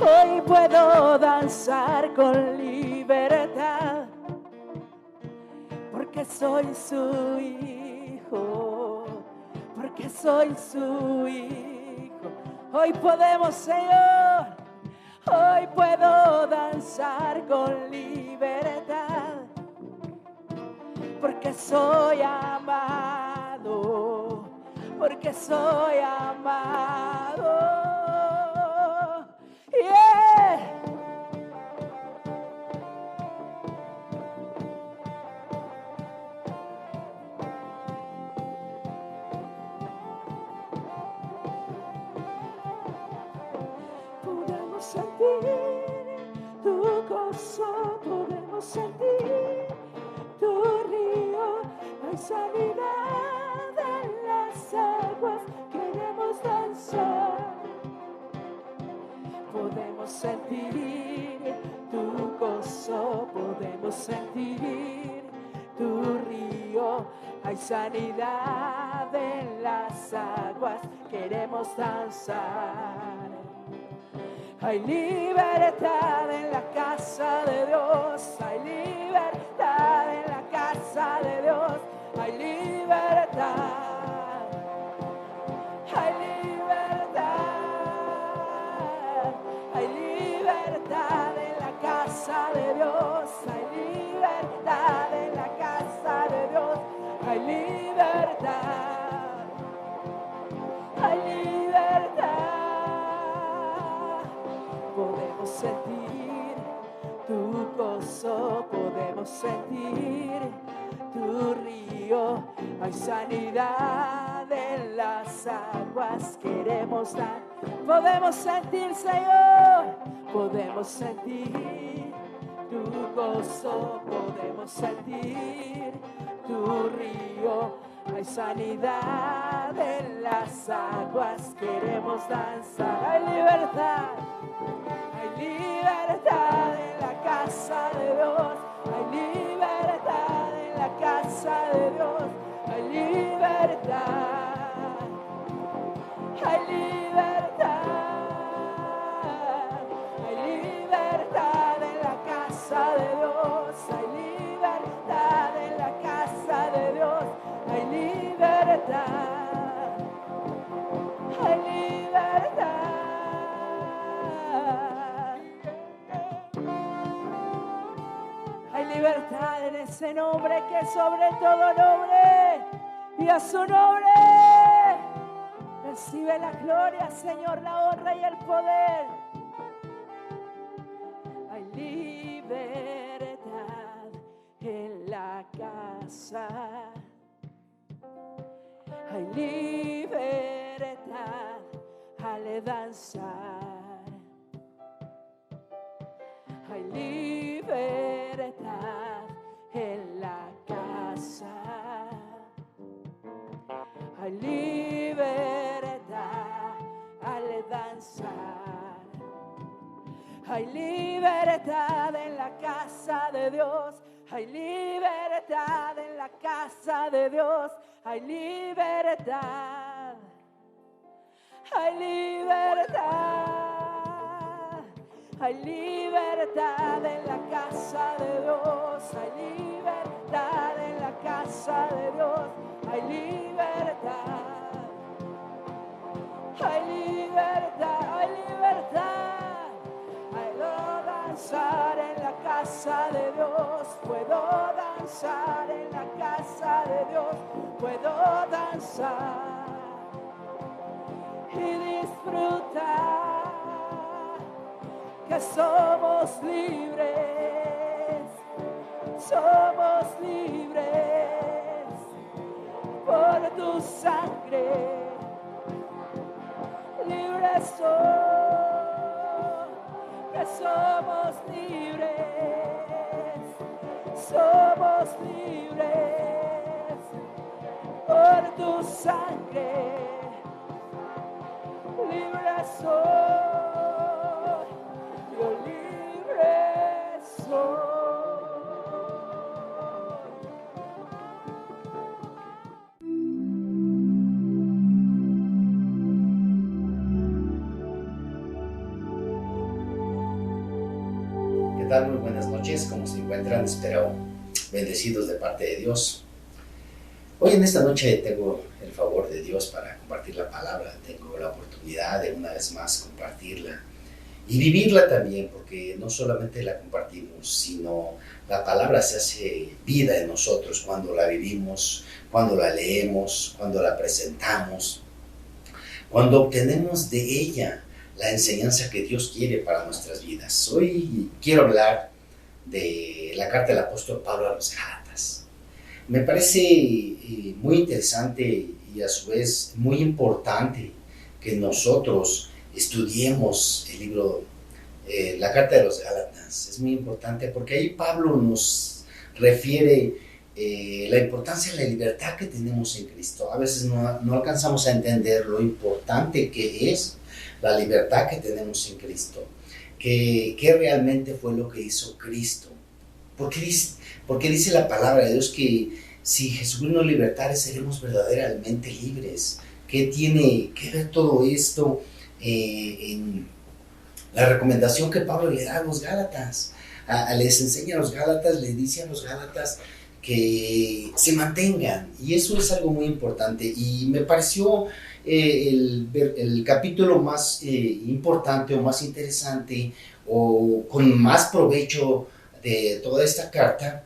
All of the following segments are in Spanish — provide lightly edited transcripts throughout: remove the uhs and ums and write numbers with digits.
Hoy puedo danzar con libertad, porque soy su hijo, porque soy su hijo. Hoy podemos, Señor, hoy puedo danzar con libertad, porque soy amado, porque soy amado. Yeah. Podemos sentir tu gozo, podemos sentir tu río, hay sanidad en las aguas, queremos danzar. Podemos sentir tu gozo, podemos sentir tu río, hay sanidad en las aguas, queremos danzar. Hay libertad en la casa de Dios, hay libertad en la casa de Dios, hay libertad, hay libertad, hay libertad en la casa de Dios, hay libertad en la casa de Dios, hay libertad, hay libertad. Podemos sentir tu gozo, podemos sentir tu río, hay sanidad en las aguas, queremos dar. Podemos sentir, Señor, podemos sentir tu gozo, podemos sentir tu río, hay sanidad en las aguas, queremos danzar, hay libertad. Hay libertad en la casa de Dios, hay libertad en la casa de Dios, hay libertad, hay libertad, hay libertad en la casa de Dios, hay libertad en la casa de Dios, hay libertad, hay libertad. Hay libertad en ese nombre que es sobre todo nombre, y a su nombre recibe la gloria, Señor, la honra y el poder. Hay libertad en la casa, hay libertad al danzar. Hay libertad en la casa, hay libertad al danzar, hay libertad en la casa de Dios, hay libertad en la casa de Dios, hay libertad, hay libertad. Hay libertad en la casa de Dios, hay libertad en la casa de Dios, hay libertad, hay libertad, hay libertad. Puedo danzar en la casa de Dios, puedo danzar en la casa de Dios, puedo danzar y disfrutar. Que somos libres por tu sangre, libres somos, que somos libres por tu sangre, libres soy, yo libre soy. tal? Muy buenas noches, ¿cómo se encuentran? Espero bendecidos de parte de Dios. Hoy en esta noche tengo el favor de Dios para compartir la palabra, tengo la oportunidad de una vez más compartirla y vivirla también, porque no solamente la compartimos, sino la palabra se hace vida en nosotros cuando la vivimos, cuando la leemos, cuando la presentamos, cuando obtenemos de ella la enseñanza que Dios quiere para nuestras vidas. Hoy quiero hablar de la carta del apóstol Pablo a los Gálatas. Me parece muy interesante y a su vez muy importante que nosotros estudiemos el libro, la carta de los Gálatas. Es muy importante porque ahí Pablo nos refiere la importancia de la libertad que tenemos en Cristo. A veces no alcanzamos a entender lo importante que es la libertad que tenemos en Cristo, que realmente fue lo que hizo Cristo. Porque dice la palabra de Dios que si Jesús nos libertare seremos verdaderamente libres. ¿Qué tiene que ver todo esto en la recomendación que Pablo le da a los Gálatas? Les enseña a los Gálatas, les dice a los Gálatas que se mantengan, y eso es algo muy importante. Y me pareció el capítulo más importante o más interesante o con más provecho de toda esta carta,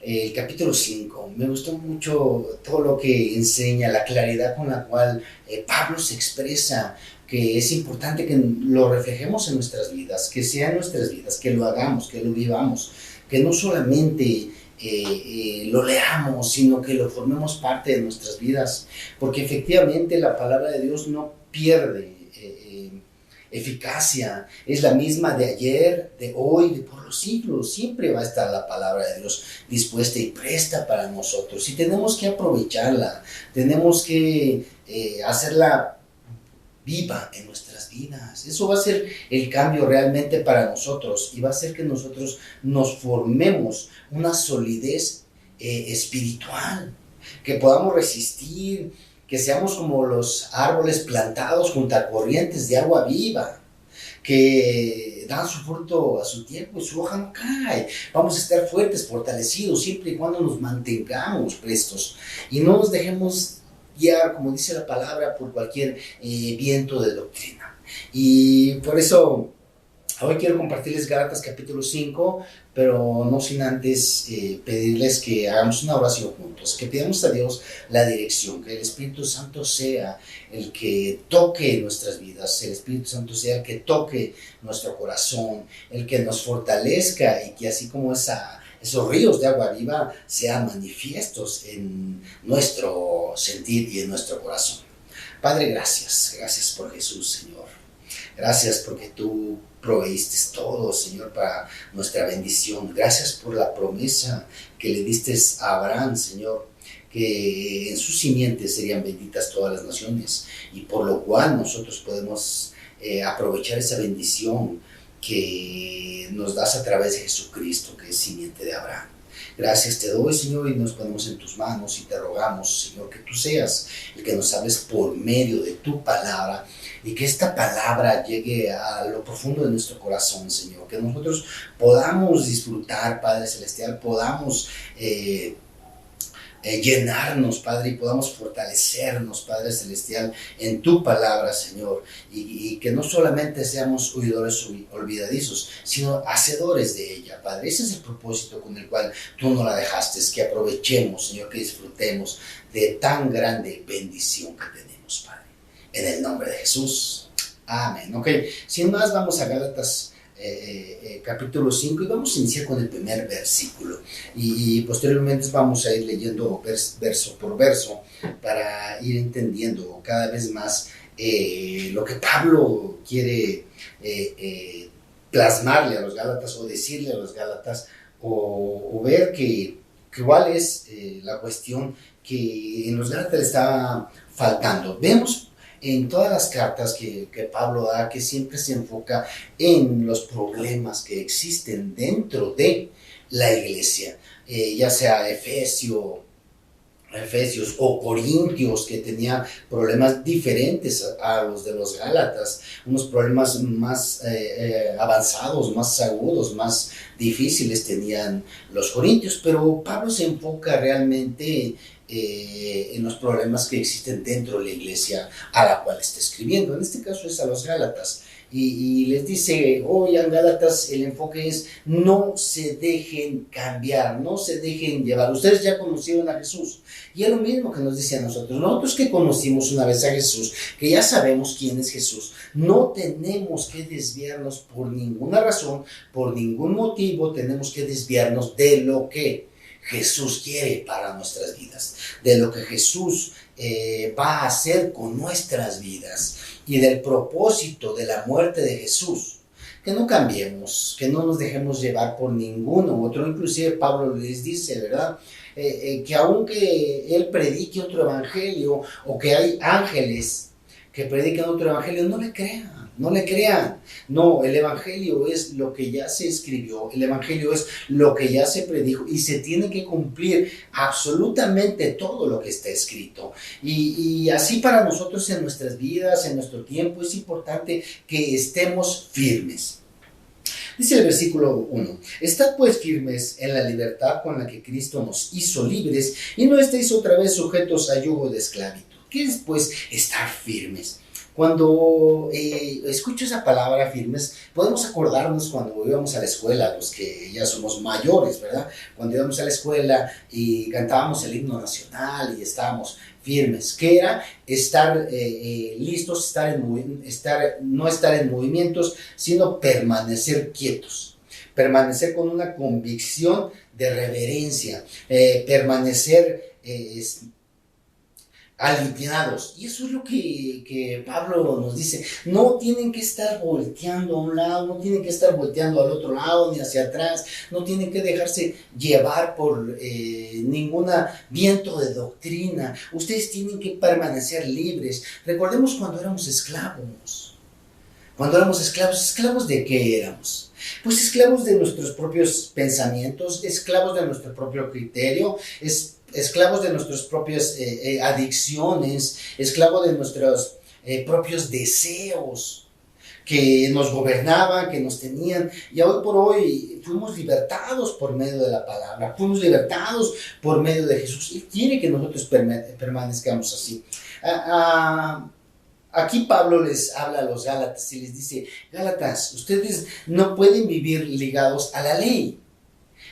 el capítulo 5. Me gustó mucho todo lo que enseña, la claridad con la cual Pablo se expresa, que es importante que lo reflejemos en nuestras vidas, que sea en nuestras vidas, que lo hagamos, que lo vivamos, que no solamente lo leamos, sino que lo formemos parte de nuestras vidas, porque efectivamente la palabra de Dios no pierde eficacia, es la misma de ayer, de hoy, de por los siglos. Siempre va a estar la palabra de Dios dispuesta y presta para nosotros, y tenemos que aprovecharla, tenemos que hacerla viva en nuestras vidas. Eso va a ser el cambio realmente para nosotros, y va a hacer que nosotros nos formemos una solidez espiritual, que podamos resistir, que seamos como los árboles plantados junto a corrientes de agua viva, que dan su fruto a su tiempo y su hoja no cae. Vamos a estar fuertes, fortalecidos, siempre y cuando nos mantengamos prestos y no nos dejemos guiar, como dice la palabra, por cualquier viento de doctrina. Y por eso hoy quiero compartirles Gálatas capítulo 5, pero no sin antes pedirles que hagamos una oración juntos, que pidamos a Dios la dirección, que el Espíritu Santo sea el que toque nuestras vidas, el Espíritu Santo sea el que toque nuestro corazón, el que nos fortalezca, y que así como esos ríos de agua viva sean manifiestos en nuestro sentir y en nuestro corazón. Padre, gracias por Jesús, Señor. Gracias porque tú proveíste todo, Señor, para nuestra bendición. Gracias por la promesa que le diste a Abraham, Señor, que en su simiente serían benditas todas las naciones, y por lo cual nosotros podemos aprovechar esa bendición que nos das a través de Jesucristo, que es simiente de Abraham. Gracias te doy, Señor, y nos ponemos en tus manos y te rogamos, Señor, que tú seas el que nos hables por medio de tu palabra, y que esta palabra llegue a lo profundo de nuestro corazón, Señor, que nosotros podamos disfrutar, Padre Celestial, podamos llenarnos, Padre, y podamos fortalecernos, Padre Celestial, en tu palabra, Señor, y que no solamente seamos oidores olvidadizos, sino hacedores de ella, Padre. Ese es el propósito con el cual tú nos la dejaste, es que aprovechemos, Señor, que disfrutemos de tan grande bendición que tenemos, Padre. En el nombre de Jesús. Amén. Ok, sin más, vamos a Gálatas capítulo 5, y vamos a iniciar con el primer versículo, y posteriormente vamos a ir leyendo verso por verso para ir entendiendo cada vez más lo que Pablo quiere plasmarle a los Gálatas, o decirle a los Gálatas, o ver que cuál es la cuestión que en los Gálatas le estaba faltando. Vemos en todas las cartas que Pablo da que siempre se enfoca en los problemas que existen dentro de la iglesia, ya sea Efesio, Efesios o Corintios, que tenían problemas diferentes a los de los Gálatas, unos problemas más avanzados, más agudos, más difíciles tenían los Corintios, pero Pablo se enfoca realmente en los problemas que existen dentro de la iglesia a la cual está escribiendo. En este caso es a los Gálatas. Y les dice, en Gálatas el enfoque es: no se dejen cambiar, no se dejen llevar. Ustedes ya conocieron a Jesús. Y es lo mismo que nos dice a nosotros. Nosotros que conocimos una vez a Jesús, que ya sabemos quién es Jesús, no tenemos que desviarnos por ninguna razón, por ningún motivo. Tenemos que desviarnos de lo que Jesús quiere para nuestras vidas, de lo que Jesús va a hacer con nuestras vidas, y del propósito de la muerte de Jesús. Que no cambiemos, que no nos dejemos llevar por ninguno otro. Inclusive Pablo les dice, ¿verdad? Que aunque él predique otro evangelio, o que hay ángeles que predican otro evangelio, no le crean, no le crean. No, el evangelio es lo que ya se escribió, el evangelio es lo que ya se predijo, y se tiene que cumplir absolutamente todo lo que está escrito. Y así para nosotros en nuestras vidas, en nuestro tiempo, es importante que estemos firmes. Dice el versículo 1: estad pues firmes en la libertad con la que Cristo nos hizo libres, y no estéis otra vez sujetos a yugo de esclavitud. ¿Qué es pues estar firmes? Cuando escucho esa palabra firmes, podemos acordarnos cuando íbamos a la escuela, los que ya somos mayores, ¿verdad? Cuando íbamos a la escuela y cantábamos el himno nacional y estábamos firmes, que era estar listos, no estar en movimientos, sino permanecer quietos, permanecer con una convicción de reverencia, permanecer alineados. Y eso es lo que Pablo nos dice. No tienen que estar volteando a un lado, no tienen que estar volteando al otro lado, ni hacia atrás, no tienen que dejarse llevar por ningún viento de doctrina. Ustedes tienen que permanecer libres. Recordemos cuando éramos esclavos. Cuando éramos esclavos, ¿esclavos de qué éramos? Pues esclavos de nuestros propios pensamientos, esclavos de nuestro propio criterio, esclavos de nuestras propias adicciones, esclavos de nuestros propios deseos que nos gobernaban, que nos tenían. Y hoy por hoy fuimos libertados por medio de la palabra, fuimos libertados por medio de Jesús. Él quiere que nosotros permanezcamos así. Aquí Pablo les habla a los Gálatas y les dice: Gálatas, ustedes no pueden vivir ligados a la ley.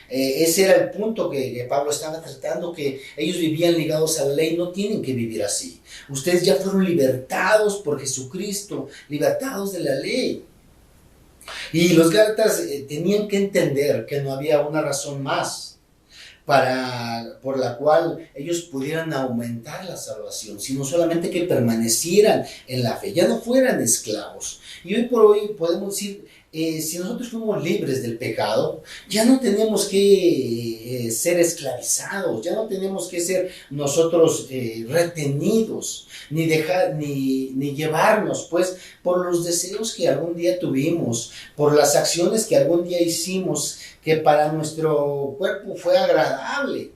Ese era el punto que Pablo estaba tratando, que ellos vivían ligados a la ley. No tienen que vivir así. Ustedes ya fueron libertados por Jesucristo, libertados de la ley. Y los Gálatas tenían que entender que no había una razón más por la cual ellos pudieran aumentar la salvación, sino solamente que permanecieran en la fe, ya no fueran esclavos. Y hoy por hoy podemos decir, si nosotros fuimos libres del pecado, ya no tenemos que ser esclavizados, ya no tenemos que ser nosotros retenidos, ni llevarnos pues por los deseos que algún día tuvimos, por las acciones que algún día hicimos, que para nuestro cuerpo fue agradable,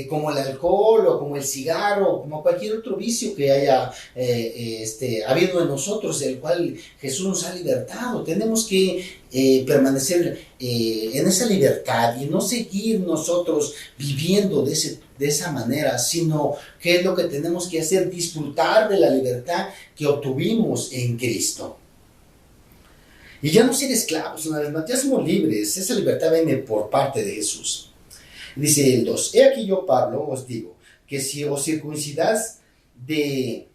como el alcohol o como el cigarro, o como cualquier otro vicio que haya habido en nosotros, del cual Jesús nos ha libertado. Tenemos que permanecer en esa libertad y no seguir nosotros viviendo de esa manera, sino que es lo que tenemos que hacer: disfrutar de la libertad que obtuvimos en Cristo. Y ya no ser esclavos, una vez más, ya somos libres. Esa libertad viene por parte de Jesús. Dice el 2: he aquí yo, Pablo, os digo, que si os circuncidáis, de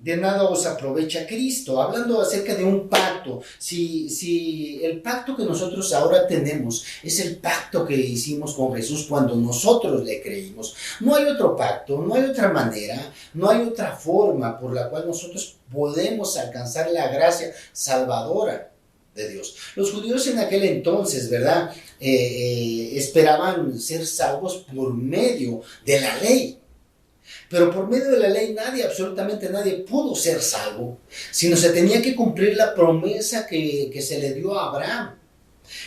nada os aprovecha Cristo. Hablando acerca de un pacto. Si el pacto que nosotros ahora tenemos es el pacto que hicimos con Jesús cuando nosotros le creímos, no hay otro pacto, no hay otra manera, no hay otra forma por la cual nosotros podemos alcanzar la gracia salvadora de Dios. Los judíos en aquel entonces, ¿verdad? Esperaban ser salvos por medio de la ley. Pero por medio de la ley absolutamente nadie pudo ser salvo, sino se tenía que cumplir la promesa que se le dio a Abraham.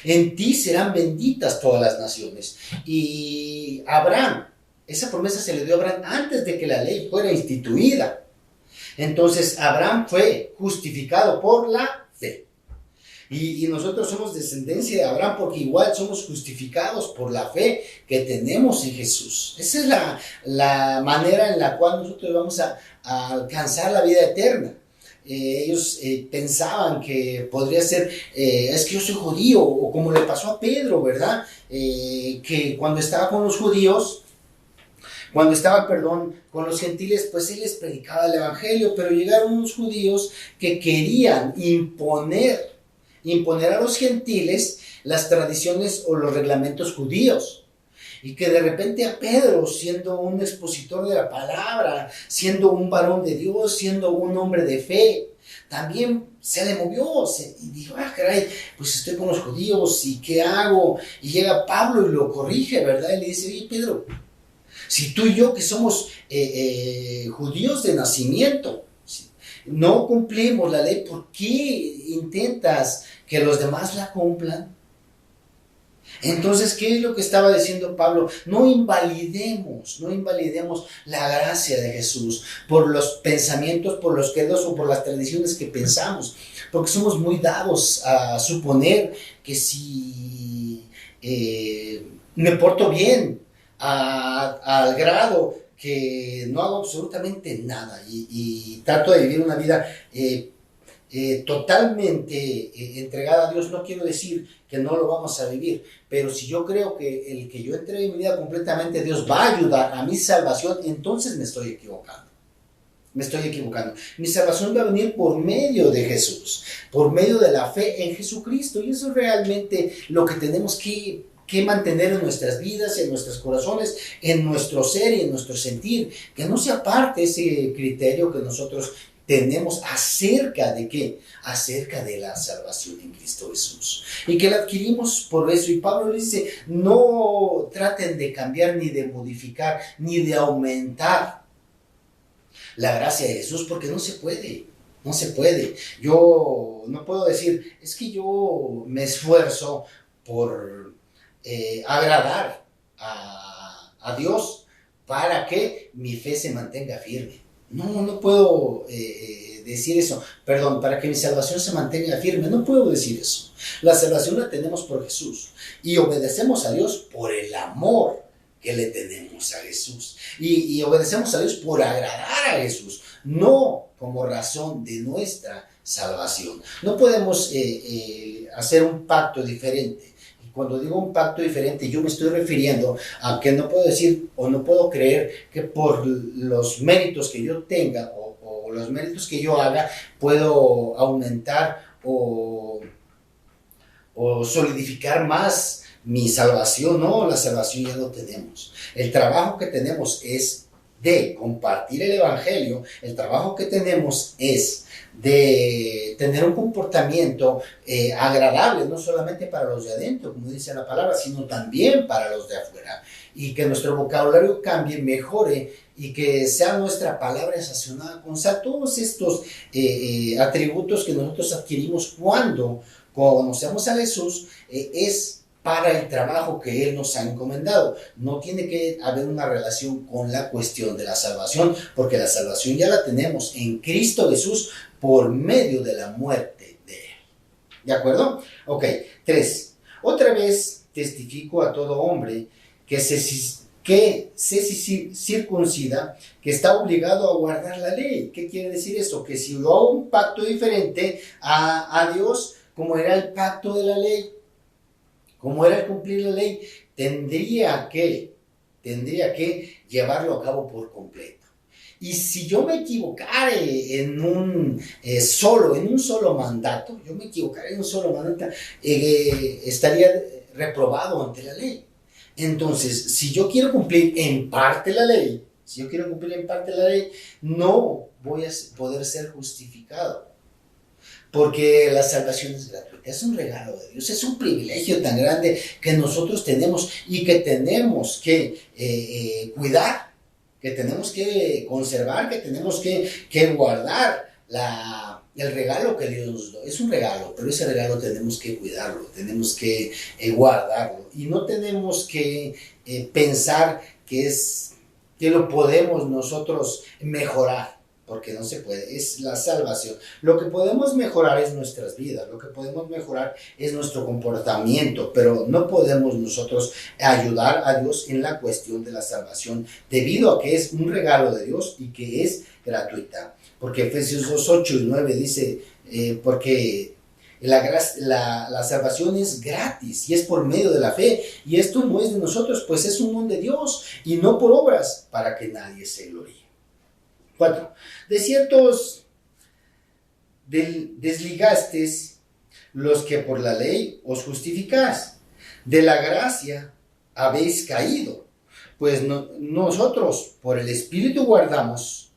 En ti serán benditas todas las naciones. Y Abraham Esa promesa se le dio a Abraham antes de que la ley fuera instituida. Entonces Abraham fue justificado por la fe. Y nosotros somos descendencia de Abraham porque igual somos justificados por la fe que tenemos en Jesús. Esa es la manera en la cual nosotros vamos a alcanzar la vida eterna. Ellos pensaban que podría ser, es que yo soy judío, o como le pasó a Pedro, ¿verdad? Que cuando estaba con los judíos, con los gentiles, pues él les predicaba el evangelio, pero llegaron unos judíos que querían imponer a los gentiles las tradiciones o los reglamentos judíos. Y que de repente a Pedro, siendo un expositor de la palabra, siendo un varón de Dios, siendo un hombre de fe, también se le movió y dijo, caray, pues estoy con los judíos y ¿qué hago? Y llega Pablo y lo corrige, ¿verdad? Y le dice, oye Pedro, si tú y yo que somos judíos de nacimiento, no cumplimos la ley, ¿por qué intentas que los demás la cumplan? Entonces, ¿qué es lo que estaba diciendo Pablo? No invalidemos la gracia de Jesús por los pensamientos, por los credos o por las tradiciones que pensamos, porque somos muy dados a suponer que si me porto bien al grado que no hago absolutamente nada y trato de vivir una vida totalmente entregada a Dios, no quiero decir que no lo vamos a vivir, pero si yo creo que el que yo entregue mi vida completamente a Dios va a ayudar a mi salvación, entonces me estoy equivocando. Mi salvación va a venir por medio de Jesús, por medio de la fe en Jesucristo, y eso es realmente lo que tenemos que mantener en nuestras vidas, en nuestros corazones, en nuestro ser y en nuestro sentir, que no se aparte ese criterio que nosotros tenemos acerca de ¿qué? Acerca de la salvación en Cristo Jesús, y que la adquirimos por eso. Y Pablo dice, no traten de cambiar, ni de modificar, ni de aumentar la gracia de Jesús, porque no se puede. Yo no puedo decir, es que yo me esfuerzo por agradar a Dios para que mi fe se mantenga firme. No puedo decir eso. Perdón, para que mi salvación se mantenga firme, no puedo decir eso. La salvación la tenemos por Jesús y obedecemos a Dios por el amor que le tenemos a Jesús. Y obedecemos a Dios por agradar a Jesús, no como razón de nuestra salvación. No podemos hacer un pacto diferente. Cuando digo un pacto diferente, yo me estoy refiriendo a que no puedo decir o no puedo creer que por los méritos que yo tenga o los méritos que yo haga puedo aumentar o solidificar más mi salvación. No, la salvación ya lo tenemos. El trabajo que tenemos es de compartir el evangelio. El trabajo que tenemos es de tener un comportamiento agradable, no solamente para los de adentro, como dice la palabra, sino también para los de afuera, y que nuestro vocabulario cambie, mejore, y que sea nuestra palabra sazonada con sal. Todos estos atributos que nosotros adquirimos cuando conocemos a Jesús es para el trabajo que Él nos ha encomendado. No tiene que haber una relación con la cuestión de la salvación, porque la salvación ya la tenemos en Cristo Jesús por medio de la muerte de Él. ¿De acuerdo? Ok, 3. Otra vez testifico a todo hombre que se circuncida, que está obligado a guardar la ley. ¿Qué quiere decir eso? Que si yo hago un pacto diferente a Dios, como era el pacto de la ley, como era el cumplir la ley, tendría que llevarlo a cabo por completo. Y si yo me equivocara en un solo mandato, estaría reprobado ante la ley. Entonces, si yo quiero cumplir en parte la ley, no voy a poder ser justificado. Porque la salvación es gratuita, es un regalo de Dios, es un privilegio tan grande que nosotros tenemos y que tenemos que cuidar, que tenemos que conservar, que tenemos que guardar el regalo que Dios nos da. Es un regalo, pero ese regalo tenemos que cuidarlo, tenemos que guardarlo, y no tenemos que pensar que es que lo podemos nosotros mejorar, porque no se puede, es la salvación. Lo que podemos mejorar es nuestras vidas, lo que podemos mejorar es nuestro comportamiento, pero no podemos nosotros ayudar a Dios en la cuestión de la salvación, debido a que es un regalo de Dios y que es gratuita. Porque Efesios 2, 8 y 9 dice, porque la salvación es gratis y es por medio de la fe, y esto no es de nosotros, pues es un don de Dios y no por obras, para que nadie se gloríe. 4. De ciertos desligasteis los que por la ley os justificáis, de la gracia habéis caído, pues nosotros por el Espíritu guardamos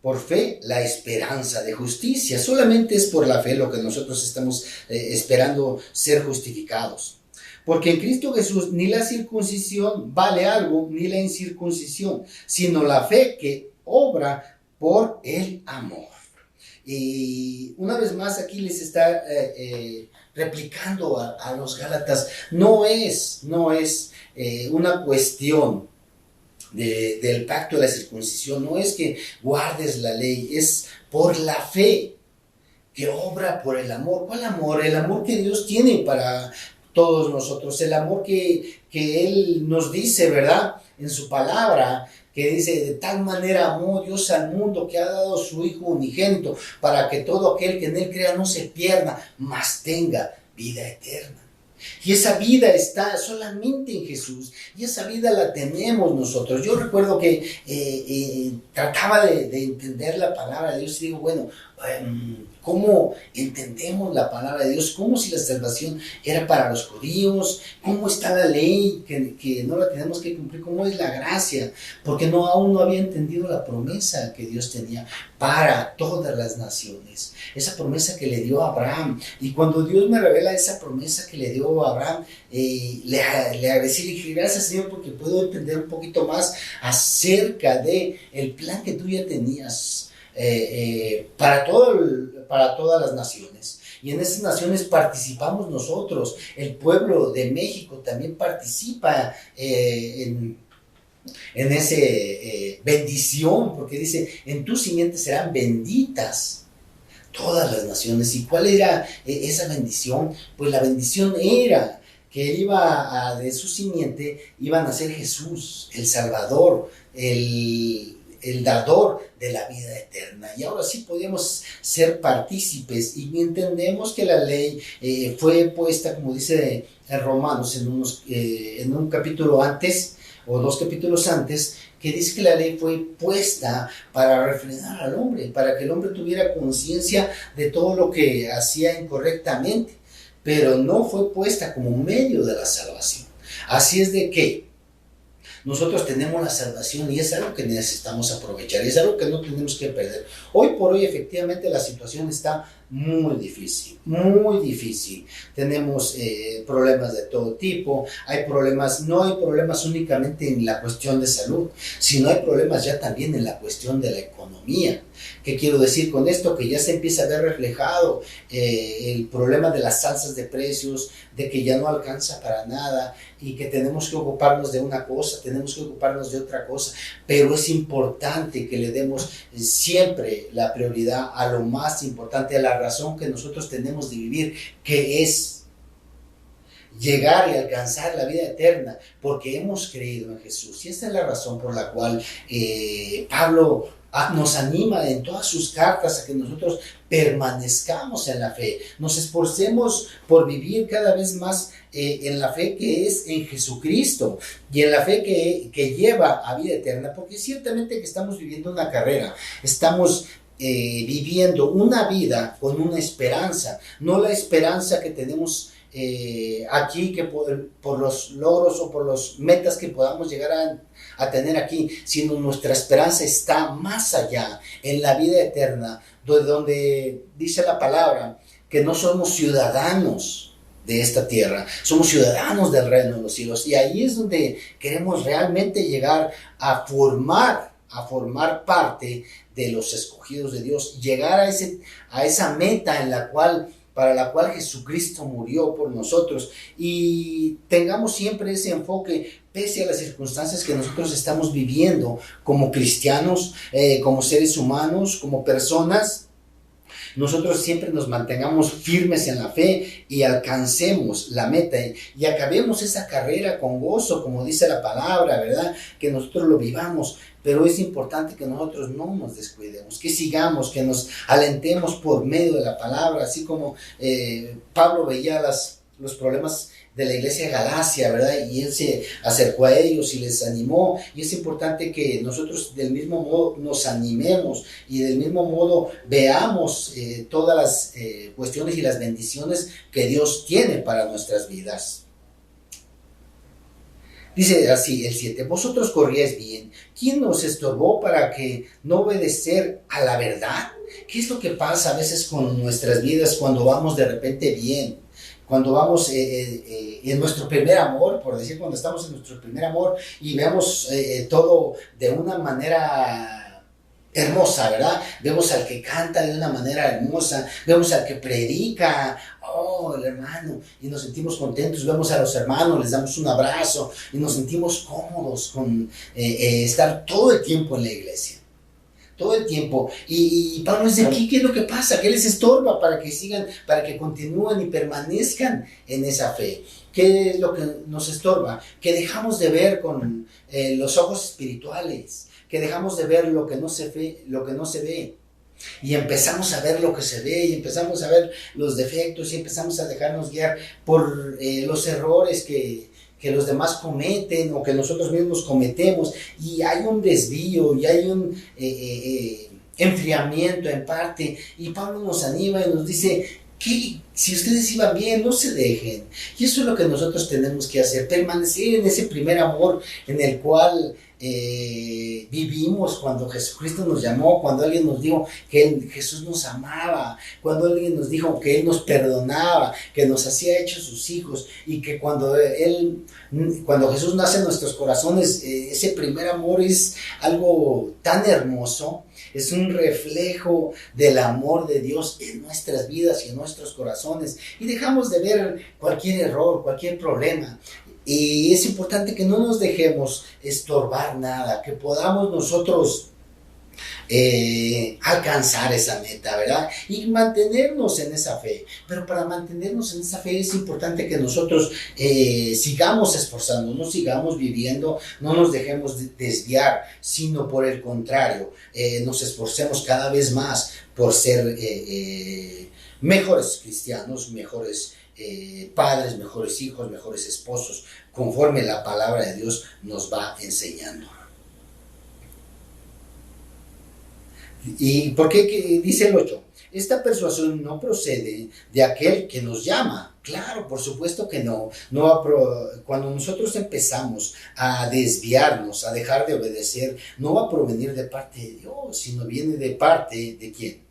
por fe la esperanza de justicia. Solamente es por la fe lo que nosotros estamos esperando ser justificados. Porque en Cristo Jesús ni la circuncisión vale algo, ni la incircuncisión, sino la fe que obra por el amor. Y una vez más aquí les está replicando a los Gálatas, no es una cuestión del pacto de la circuncisión, no es que guardes la ley, es por la fe que obra por el amor. ¿Cuál amor? El amor que Dios tiene para todos nosotros, el amor que Él nos dice, ¿verdad? En su palabra, que dice, de tal manera amó Dios al mundo que ha dado su Hijo unigénito, para que todo aquel que en Él crea no se pierda, mas tenga vida eterna. Y esa vida está solamente en Jesús, y esa vida la tenemos nosotros. Yo recuerdo que trataba de entender la palabra de Dios y digo, bueno, ¿cómo entendemos la palabra de Dios? ¿Cómo si la salvación era para los judíos? ¿Cómo está la ley que no la tenemos que cumplir? ¿Cómo es la gracia? Porque aún no había entendido la promesa que Dios tenía para todas las naciones. Esa promesa que le dio a Abraham. Y cuando Dios me revela esa promesa que le dio a Abraham, le agradecí, le dije, gracias Señor, porque puedo entender un poquito más acerca de el plan que tú ya tenías para todas las naciones. Y en esas naciones participamos nosotros. El pueblo de México también participa en esa bendición, porque dice, en tu simiente serán benditas todas las naciones. ¿Y cuál era esa bendición? Pues la bendición era que de su simiente iba a nacer Jesús, el Salvador, el dador de la vida eterna. Y ahora sí podemos ser partícipes, y entendemos que la ley fue puesta, como dice en Romanos, en un capítulo antes, o 2 capítulos antes, que dice que la ley fue puesta para refrenar al hombre, para que el hombre tuviera conciencia de todo lo que hacía incorrectamente, pero no fue puesta como medio de la salvación. Así es de que nosotros tenemos la salvación, y es algo que necesitamos aprovechar, y es algo que no tenemos que perder. Hoy por hoy, efectivamente, la situación está muy difícil, muy difícil. Tenemos problemas de todo tipo, no hay problemas únicamente en la cuestión de salud, sino hay problemas ya también en la cuestión de la economía. ¿Qué quiero decir con esto? Que ya se empieza a ver reflejado el problema de las alzas de precios, de que ya no alcanza para nada, y que tenemos que ocuparnos de una cosa, tenemos que ocuparnos de otra cosa, pero es importante que le demos siempre la prioridad a lo más importante, a la razón que nosotros tenemos de vivir, que es llegar y alcanzar la vida eterna, porque hemos creído en Jesús. Y esta es la razón por la cual Pablo nos anima en todas sus cartas a que nosotros permanezcamos en la fe, nos esforcemos por vivir cada vez más en la fe que es en Jesucristo, y en la fe que lleva a vida eterna, porque ciertamente que estamos viviendo una carrera, estamos viviendo una vida con una esperanza, no la esperanza que tenemos aquí, que por los logros o por las metas que podamos llegar a tener aquí, sino nuestra esperanza está más allá, en la vida eterna, donde dice la palabra que no somos ciudadanos de esta tierra, somos ciudadanos del reino de los cielos, y ahí es donde queremos realmente llegar a formar parte de los escogidos de Dios, llegar a esa meta en la cual para la cual Jesucristo murió por nosotros, y tengamos siempre ese enfoque pese a las circunstancias que nosotros estamos viviendo como cristianos, como seres humanos, como personas. Nosotros siempre nos mantengamos firmes en la fe y alcancemos la meta y acabemos esa carrera con gozo, como dice la palabra, ¿verdad? Que nosotros lo vivamos, pero es importante que nosotros no nos descuidemos, que sigamos, que nos alentemos por medio de la palabra, así como Pablo veía los problemas de la iglesia de Galacia, ¿verdad? Y él se acercó a ellos y les animó, y es importante que nosotros del mismo modo nos animemos y del mismo modo veamos todas las cuestiones y las bendiciones que Dios tiene para nuestras vidas. Dice así el 7, vosotros corríais bien, ¿quién os estorbó para que no obedecer a la verdad? ¿Qué es lo que pasa a veces con nuestras vidas cuando vamos de repente bien? Cuando vamos en nuestro primer amor, por decir, cuando estamos en nuestro primer amor y vemos todo de una manera hermosa, ¿verdad? Vemos al que canta de una manera hermosa, vemos al que predica, oh, el hermano, y nos sentimos contentos, vemos a los hermanos, les damos un abrazo y nos sentimos cómodos con estar todo el tiempo en la iglesia. Todo el tiempo, y Pablo dice aquí, ¿qué es lo que pasa? ¿Qué les estorba para que sigan, para que continúen y permanezcan en esa fe? ¿Qué es lo que nos estorba? Que dejamos de ver con los ojos espirituales, que dejamos de ver lo que no se ve, y empezamos a ver lo que se ve, y empezamos a ver los defectos, y empezamos a dejarnos guiar por los errores que los demás cometen o que nosotros mismos cometemos, y hay un desvío y hay un enfriamiento en parte, y Pablo nos anima y nos dice que si ustedes iban bien, no se dejen, y eso es lo que nosotros tenemos que hacer, permanecer en ese primer amor en el cual vivimos cuando Jesucristo nos llamó, cuando alguien nos dijo que Jesús nos amaba, cuando alguien nos dijo que Él nos perdonaba, que nos hacía hechos sus hijos, y que cuando Jesús nace en nuestros corazones, ese primer amor es algo tan hermoso, es un reflejo del amor de Dios en nuestras vidas y en nuestros corazones, y dejamos de ver cualquier error, cualquier problema. Y es importante que no nos dejemos estorbar nada, que podamos nosotros alcanzar esa meta, ¿verdad? Y mantenernos en esa fe. Pero para mantenernos en esa fe es importante que nosotros sigamos esforzándonos, sigamos viviendo, no nos dejemos desviar, sino por el contrario, nos esforcemos cada vez más por ser mejores cristianos, mejores padres, mejores hijos, mejores esposos, conforme la palabra de Dios nos va enseñando. ¿Y por qué dice el 8? Esta persuasión no procede de aquel que nos llama. Claro, por supuesto que no. Cuando nosotros empezamos a desviarnos, a dejar de obedecer, no va a provenir de parte de Dios, sino viene de parte de ¿quién?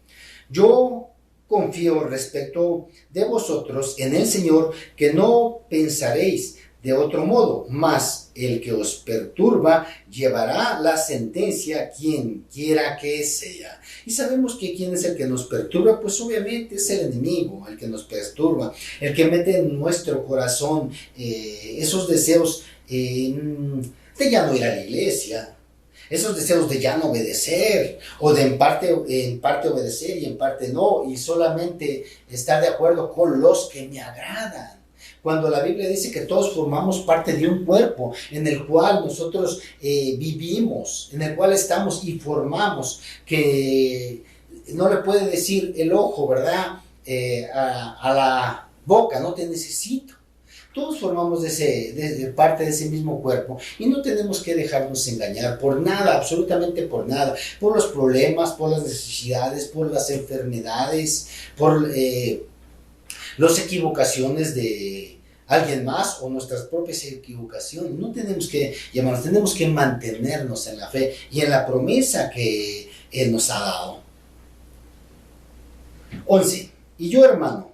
Yo confío respecto de vosotros en el Señor, que no pensaréis de otro modo, mas el que os perturba llevará la sentencia, quien quiera que sea. Y sabemos que quién es el que nos perturba, pues obviamente es el enemigo, el que nos perturba, el que mete en nuestro corazón esos deseos de ya no ir a la iglesia, esos deseos de ya no obedecer, o de en parte obedecer y en parte no, y solamente estar de acuerdo con los que me agradan. Cuando la Biblia dice que todos formamos parte de un cuerpo en el cual nosotros vivimos, en el cual estamos y formamos, que no le puede decir el ojo, ¿verdad? A la boca, no te necesito. Todos formamos de parte de ese mismo cuerpo, y no tenemos que dejarnos engañar por nada, absolutamente por nada, por los problemas, por las necesidades, por las enfermedades, por las equivocaciones de alguien más o nuestras propias equivocaciones. No tenemos que llamarnos, tenemos que mantenernos en la fe y en la promesa que Él nos ha dado. 11. Y yo, hermano,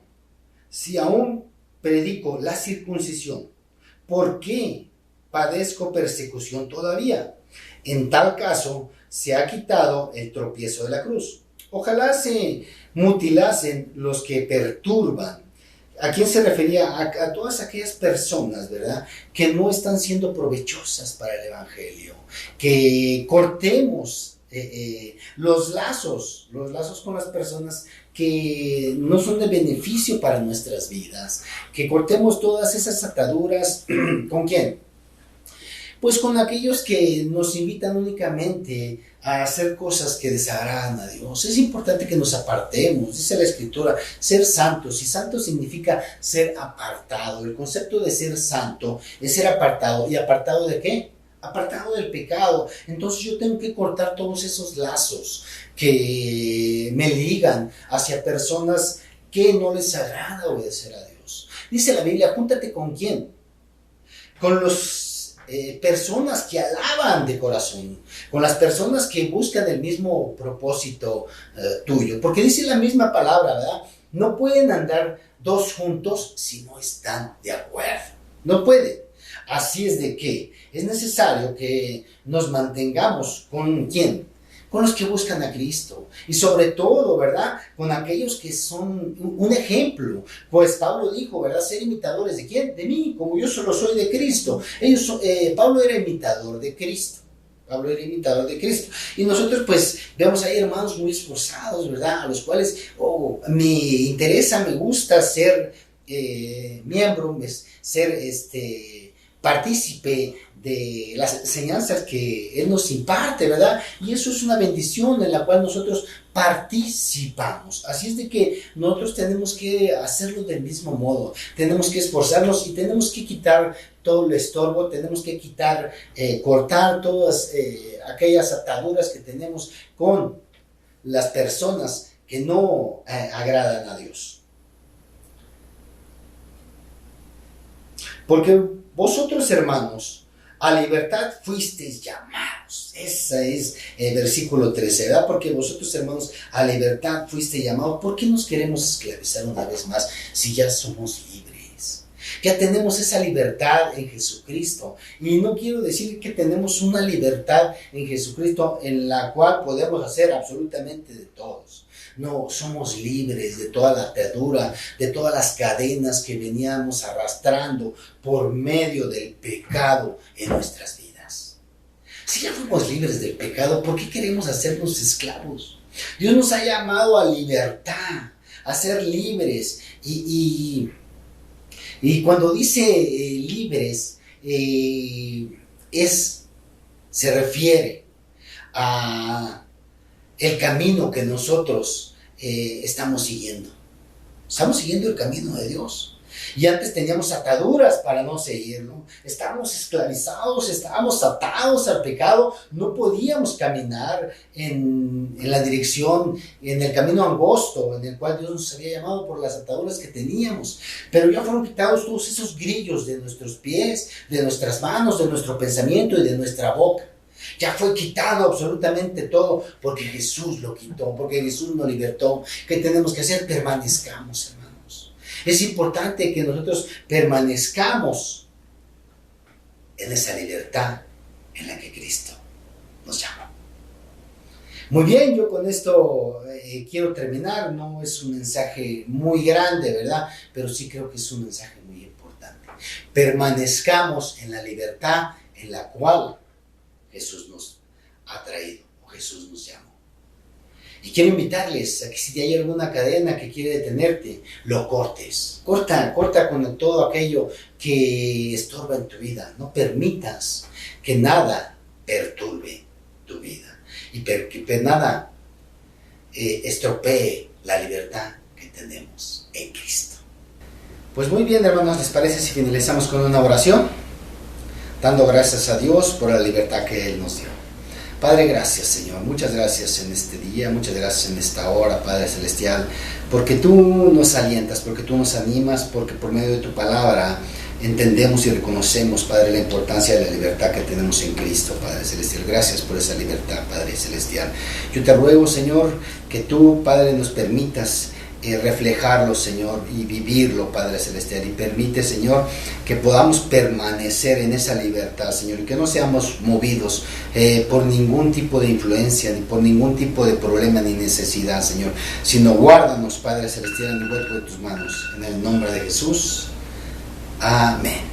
si aún predico la circuncisión, ¿por qué padezco persecución todavía? En tal caso, se ha quitado el tropiezo de la cruz. Ojalá se mutilasen los que perturban. ¿A quién se refería? A todas aquellas personas, ¿verdad?, que no están siendo provechosas para el Evangelio. Que cortemos los lazos con las personas que no son de beneficio para nuestras vidas. Que cortemos todas esas ataduras. ¿Con quién? Pues con aquellos que nos invitan únicamente a hacer cosas que desagradan a Dios. Es importante que nos apartemos, dice la Escritura, ser santos, y santo significa ser apartado. El concepto de ser santo es ser apartado. ¿Y apartado de qué? Apartado del pecado. Entonces yo tengo que cortar todos esos lazos que me ligan hacia personas que no les agrada obedecer a Dios. Dice la Biblia, júntate ¿con quién? Con los personas que alaban de corazón, con las personas que buscan el mismo propósito tuyo, porque dice la misma palabra, ¿verdad? No pueden andar dos juntos si no están de acuerdo, no pueden. Así es de que es necesario que nos mantengamos ¿con quién? Con los que buscan a Cristo, y sobre todo, ¿verdad?, con aquellos que son un ejemplo. Pues Pablo dijo, ¿verdad?, ser imitadores ¿de quién? De mí, como yo solo soy de Cristo. Pablo era imitador de Cristo. Pablo era imitador de Cristo. Y nosotros pues vemos ahí hermanos muy esforzados, ¿verdad?, a los cuales me interesa, me gusta ser miembro, ser partícipe de las enseñanzas que Él nos imparte, ¿verdad? Y eso es una bendición en la cual nosotros participamos. Así es de que nosotros tenemos que hacerlo del mismo modo, tenemos que esforzarnos y tenemos que quitar todo el estorbo, tenemos que cortar todas aquellas ataduras que tenemos con las personas que no agradan a Dios. Porque vosotros, hermanos, a libertad fuisteis llamados. Ese es el versículo 13, ¿verdad? Porque vosotros, hermanos, a libertad fuisteis llamados. ¿Por qué nos queremos esclavizar una vez más si ya somos libres? Ya tenemos esa libertad en Jesucristo. Y no quiero decir que tenemos una libertad en Jesucristo en la cual podemos hacer absolutamente de todos. No, somos libres de toda la atadura, de todas las cadenas que veníamos arrastrando por medio del pecado en nuestras vidas. Si ya fuimos libres del pecado, ¿por qué queremos hacernos esclavos? Dios nos ha llamado a libertad, a ser libres. Y cuando dice libres, se refiere a el camino que nosotros estamos siguiendo. Estamos siguiendo el camino de Dios. Y antes teníamos ataduras para no seguirlo. Estábamos esclavizados, estábamos atados al pecado. No podíamos caminar en la dirección, en el camino angosto en el cual Dios nos había llamado por las ataduras que teníamos. Pero ya fueron quitados todos esos grillos de nuestros pies, de nuestras manos, de nuestro pensamiento y de nuestra boca. Ya fue quitado absolutamente todo porque Jesús lo quitó, porque Jesús nos libertó. ¿Qué tenemos que hacer? Permanezcamos, hermanos. Es importante que nosotros permanezcamos en esa libertad en la que Cristo nos llama. Muy bien, yo con esto quiero terminar. No es un mensaje muy grande, ¿verdad? Pero sí creo que es un mensaje muy importante. Permanezcamos en la libertad en la cual Jesús nos ha traído, o Jesús nos llamó. Y quiero invitarles a que si hay alguna cadena que quiere detenerte, lo cortes. Corta con todo aquello que estorba en tu vida. No permitas que nada perturbe tu vida y que nada estropee la libertad que tenemos en Cristo. Pues muy bien, hermanos, ¿les parece si finalizamos con una oración? Dando gracias a Dios por la libertad que Él nos dio. Padre, gracias, Señor. Muchas gracias en este día, muchas gracias en esta hora, Padre Celestial, porque tú nos alientas, porque tú nos animas, porque por medio de tu palabra entendemos y reconocemos, Padre, la importancia de la libertad que tenemos en Cristo, Padre Celestial. Gracias por esa libertad, Padre Celestial. Yo te ruego, Señor, que tú, Padre, nos permitas reflejarlo, Señor, y vivirlo, Padre Celestial. Y permite, Señor, que podamos permanecer en esa libertad, Señor, y que no seamos movidos por ningún tipo de influencia, ni por ningún tipo de problema ni necesidad, Señor, sino guárdanos, Padre Celestial, en el hueco de tus manos. En el nombre de Jesús. Amén.